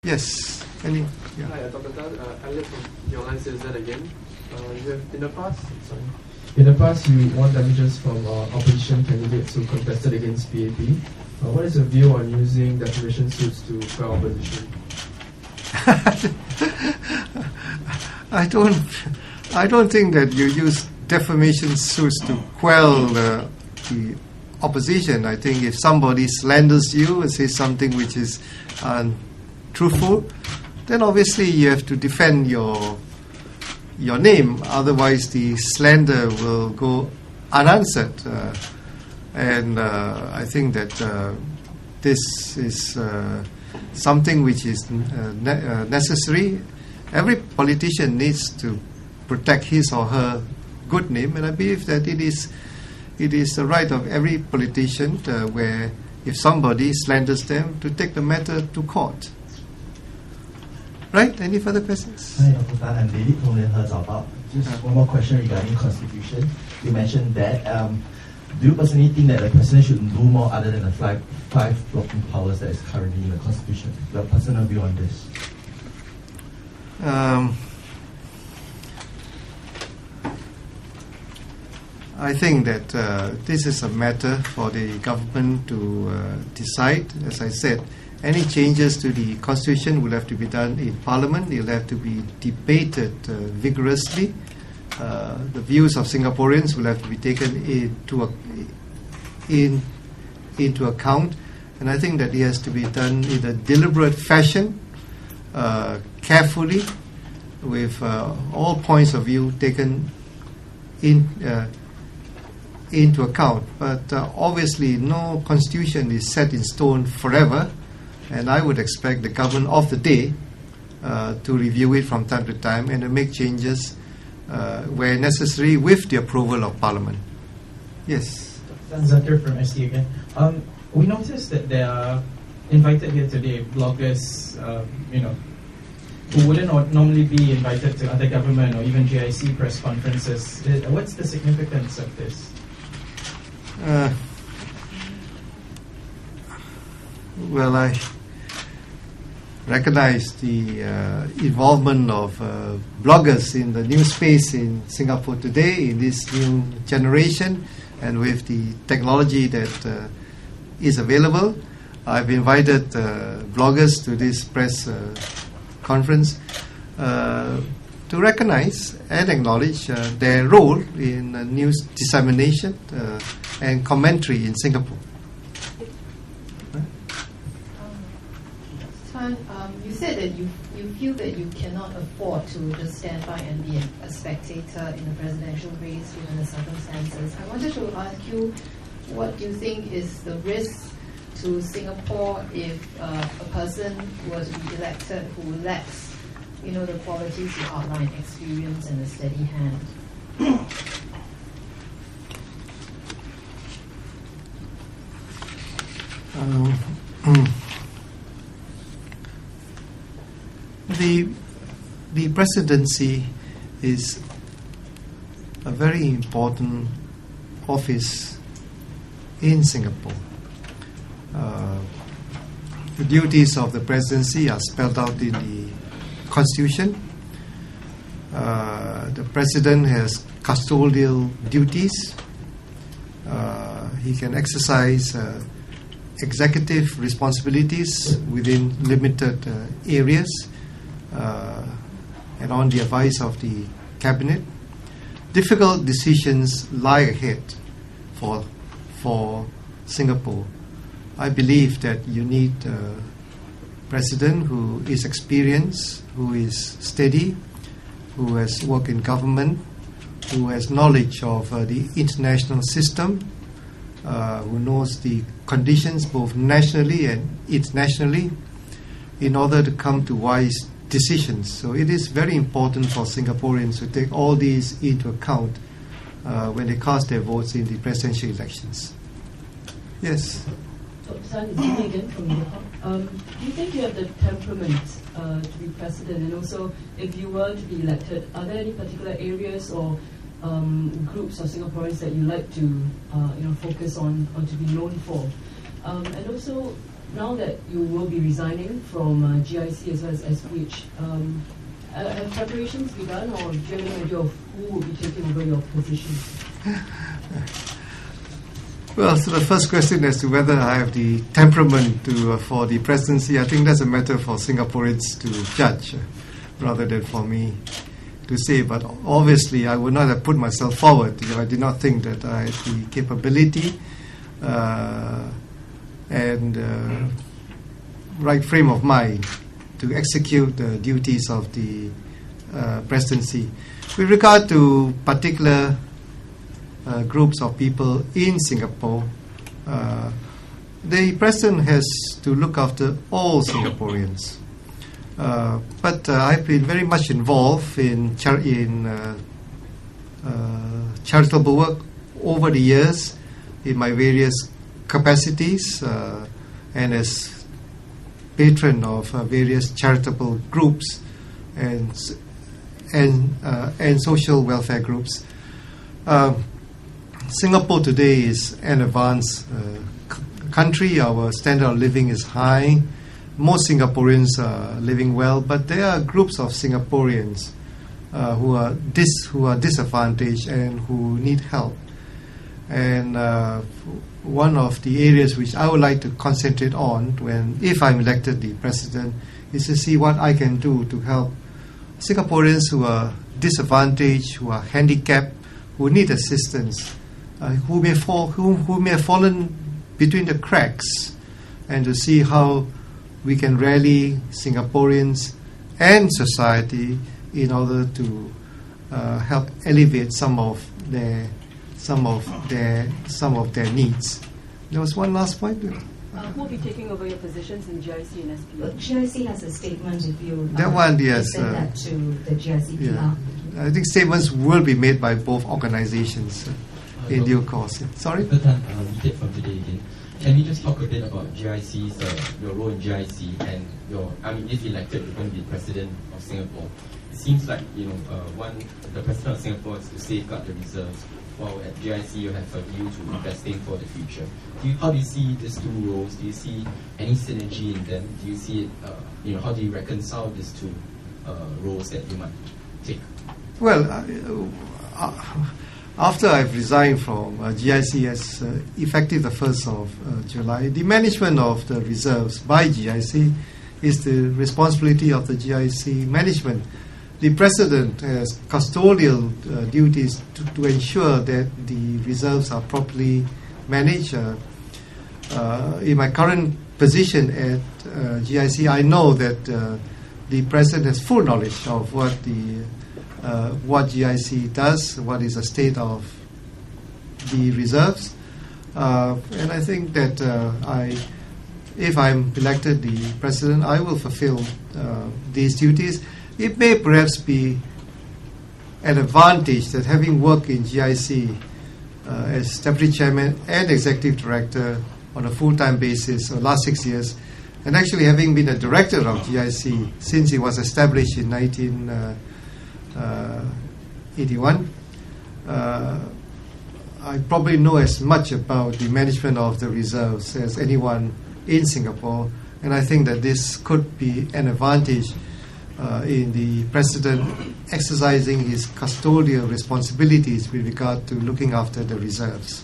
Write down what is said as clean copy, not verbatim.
Yes. Any? Yeah. Hi, Dr. Tan. Elliot from Your Line says that again. You have in the past. Sorry. In the past, you won damages from opposition candidates who contested against PAP. What is your view on using defamation suits to quell opposition? I don't think that you use defamation suits to quell the opposition. I think if somebody slanders you and says something which is untruthful, then obviously you have to defend your name. Otherwise, the slander will go unanswered. And I think that this is something which is necessary. Every politician needs to protect his or her good name, and I believe that it is the right of every politician where if somebody slanders them, to take the matter to court. Right? Any further questions? Hi, Dr. Tan. I'm David from Lianhe Zaobao. Just one more question regarding Constitution. You mentioned that. Do you personally think that the President should do more other than the five blocking powers that is currently in the Constitution? Your personal view on this? I think that this is a matter for the government to decide. As I said, any changes to the Constitution will have to be done in Parliament. It will have to be debated vigorously. The views of Singaporeans will have to be taken into account. And I think that it has to be done in a deliberate fashion, carefully, with all points of view taken into account. But obviously, no constitution is set in stone forever, and I would expect the government of the day to review it from time to time and to make changes where necessary with the approval of Parliament. Yes. Zakir from ST again. We noticed that there are invited here today bloggers, who wouldn't normally be invited to other government or even GIC press conferences. What's the significance of this? Well, I recognize the involvement of bloggers in the news space in Singapore today, in this new generation, and with the technology that is available. I've invited bloggers to this press conference to recognize and acknowledge their role in news dissemination and commentary in Singapore. You said that you feel that you cannot afford to just stand by and be a spectator in the presidential race given the circumstances. I wanted to ask you, what do you think is the risk to Singapore if a person were to be elected who lacks, the qualities you outlined, experience and a steady hand? The presidency is a very important office in Singapore. The duties of the presidency are spelled out in the Constitution. The president has custodial duties. He can exercise executive responsibilities within limited areas and on the advice of the cabinet. Difficult decisions lie ahead for Singapore. I believe that you need a president who is experienced, who is steady, who has worked in government, who has knowledge of the international system, who knows the conditions both nationally and internationally, in order to come to wise decisions. So it is very important for Singaporeans to take all these into account when they cast their votes in the presidential elections. Yes. Dr. Tan, it's me again from Mediacorp. Do you think you have the temperament to be president? And also, if you were to be elected, are there any particular areas or groups of Singaporeans that you like to focus on or to be known for? And also, now that you will be resigning from GIC as well as SPH, have preparations begun, or do you have any idea of who will be taking over your position? Well, so the first question as to whether I have the temperament for the presidency, I think that's a matter for Singaporeans to judge rather than for me to say. But obviously, I would not have put myself forward if I did not think that I had the capability and right frame of mind to execute the duties of the presidency. With regard to particular groups of people in Singapore, the president has to look after all Singaporeans. But I've been very much involved in charitable work over the years in my various capacities and as patron of various charitable groups and social welfare groups. Singapore today is an advanced country. Our standard of living is high. Most Singaporeans are living well, but there are groups of Singaporeans who are disadvantaged and who need help. And one of the areas which I would like to concentrate on if I'm elected the president is to see what I can do to help Singaporeans who are disadvantaged, who are handicapped, who need assistance, who may have fallen between the cracks, and to see how we can rally Singaporeans and society in order to help alleviate some of their needs. There was one last point. Who will be taking over your positions in GIC and SPH? GIC has a statement. If you that one, yes, send that to the GIC PR. I think statements will be made by both organizations in due course. Sorry? Tan, Vijay from Today again. Can you just talk a bit about GIC's, your role in GIC and if elected, you're going to be president of Singapore. It seems like, the president of Singapore is to safeguard the reserves, while at GIC you have a view to investing for the future. How do you see these two roles? Do you see any synergy in them? Do you see it, how do you reconcile these two roles that you might take? Well, after I've resigned from GIC as effective the 1st of July, the management of the reserves by GIC is the responsibility of the GIC management. The president has custodial duties to ensure that the reserves are properly managed. In my current position at GIC, I know that the president has full knowledge of what GIC does, what is the state of the reserves, and I think that if I'm elected the president, I will fulfill these duties. It may perhaps be an advantage that having worked in GIC as deputy chairman and executive director on a full-time basis for the last 6 years, and actually having been a director of GIC since it was established in 1981, I probably know as much about the management of the reserves as anyone in Singapore, and I think that this could be an advantage in the president exercising his custodial responsibilities with regard to looking after the reserves.